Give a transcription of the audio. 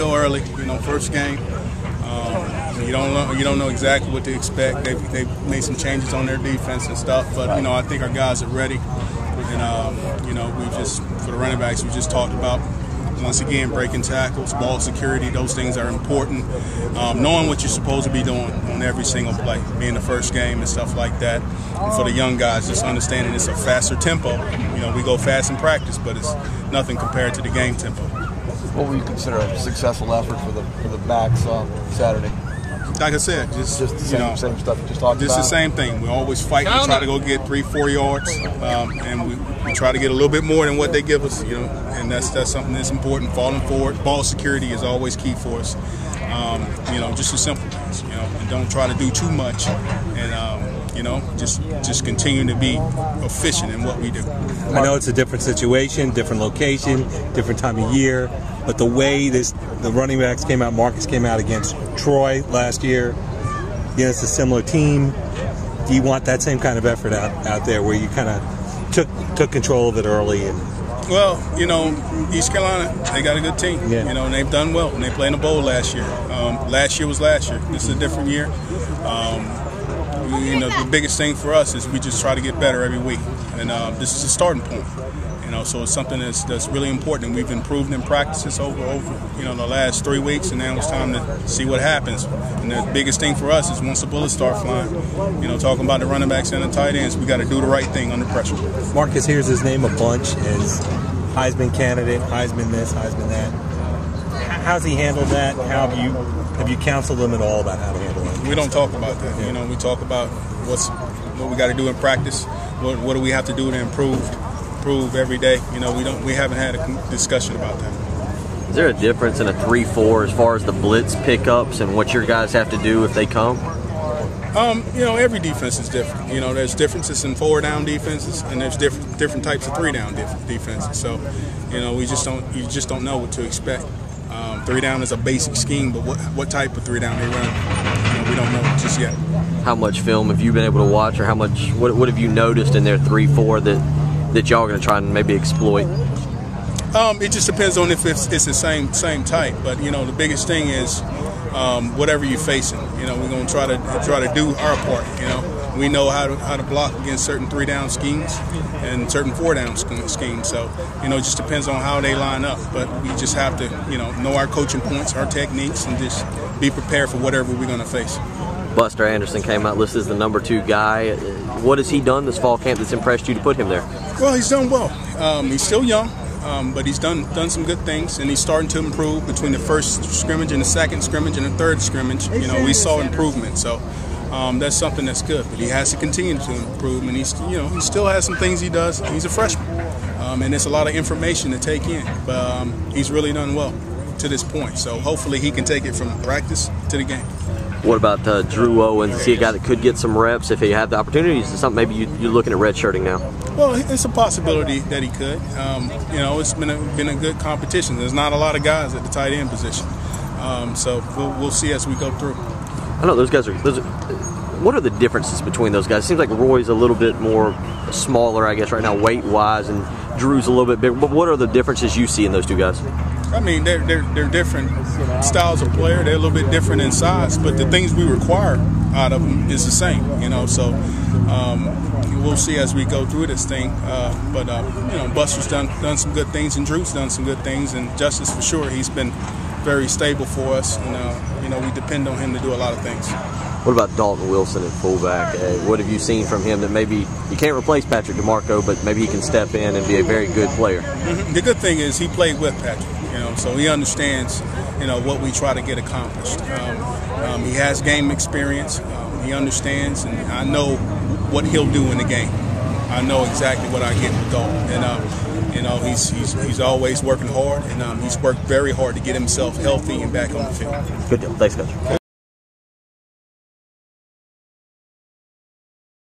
still early. You know, first game. You don't know exactly what to expect. They've made some changes on their defense and stuff, but you know, I think our guys are ready. And you know, we just, for the running backs, we just talked about, once again, breaking tackles, ball security. Those things are important. Knowing what you're supposed to be doing on every single play, being the first game and stuff like that. And for the young guys, just understanding it's a faster tempo. You know, we go fast in practice, but it's nothing compared to the game tempo. What would you consider a successful effort for the backs Saturday? Like I said, just the same stuff you just talked about. Just the same thing. We always fight to try to go get 3-4 yards, and we try to get a little bit more than what they give us. You know, and that's something that's important. Falling forward, ball security is always key for us. You know, just the simple things. You know, and don't try to do too much, and you know, just continue to be efficient in what we do. I know it's a different situation, different location, different time of year, but the way the running backs came out, Marcus came out against Troy last year. You know, it's a similar team. Do you want that same kind of effort out there where you kind of took control of it early? And well, you know, East Carolina, they got a good team. Yeah. You know, and they've done well. And they played in the bowl last year. Last year was last year. This is a different year. You know, the biggest thing for us is we just try to get better every week, and this is a starting point. You know, so it's something that's really important. We've improved in practices over you know, the last 3 weeks, and now it's time to see what happens. And the biggest thing for us is once the bullets start flying, you know, talking about the running backs and the tight ends, we got to do the right thing under pressure. Marcus hears his name a bunch as Heisman candidate, Heisman this, Heisman that. How's he handled that? How have you counseled him at all about how to handle it? We don't talk about that. Yeah. You know, we talk about what we got to do in practice. What do we have to do to improve every day? You know, we haven't had a discussion about that. Is there a difference in a 3-4 as far as the blitz pickups and what your guys have to do if they come? You know, every defense is different. You know, there's differences in 4-down defenses, and there's different types of 3-down defenses. So, you know, you just don't know what to expect. 3-down is a basic scheme, but what type of 3-down they run, you know, we don't know just yet. How much film have you been able to watch, or what have you noticed in their 3-4 that y'all are going to try and maybe exploit? It just depends on if it's the same type. But you know, the biggest thing is whatever you're facing. You know, we're going to try to do our part. You know, we know how to block against certain 3-down schemes and certain 4-down schemes. So you know, it just depends on how they line up. But we just have to, you know our coaching points, our techniques, and just be prepared for whatever we're going to face. Buster Anderson came out listed as the #2 guy. What has he done this fall camp that's impressed you to put him there? Well, he's done well. He's still young. But he's done some good things, and he's starting to improve between the first scrimmage and the second scrimmage and the third scrimmage. You know, we saw improvement, so that's something that's good. But he has to continue to improve, and he still has some things he does. He's a freshman, and there's a lot of information to take in. But he's really done well to this point. So hopefully he can take it from practice to the game. What about Drew Owens? Is he a guy that could get some reps if he had the opportunities? Is something maybe you're looking at redshirting now? Well, it's a possibility that he could. You know, it's been a good competition. There's not a lot of guys at the tight end position, so we'll see as we go through. I know those guys are. What are the differences between those guys? It seems like Roy's a little bit more smaller, I guess, right now, weight-wise, and Drew's a little bit bigger. But what are the differences you see in those two guys? I mean, they're different styles of player. They're a little bit different in size, but the things we require out of them is the same. You know, so we'll see as we go through this thing. But you know, Buster's done some good things, and Drew's done some good things, and Justice for sure. He's been very stable for us, and you know, we depend on him to do a lot of things. What about Dalton Wilson at fullback? What have you seen from him that maybe you can't replace Patrick DeMarco, but maybe he can step in and be a very good player? Mm-hmm. The good thing is he played with Patrick, you know, so he understands, you know, what we try to get accomplished. He has game experience. He understands, and I know what he'll do in the game. I know exactly what I get with Dalton, and you know, he's always working hard, and he's worked very hard to get himself healthy and back on the field. Good deal. Thanks, Coach.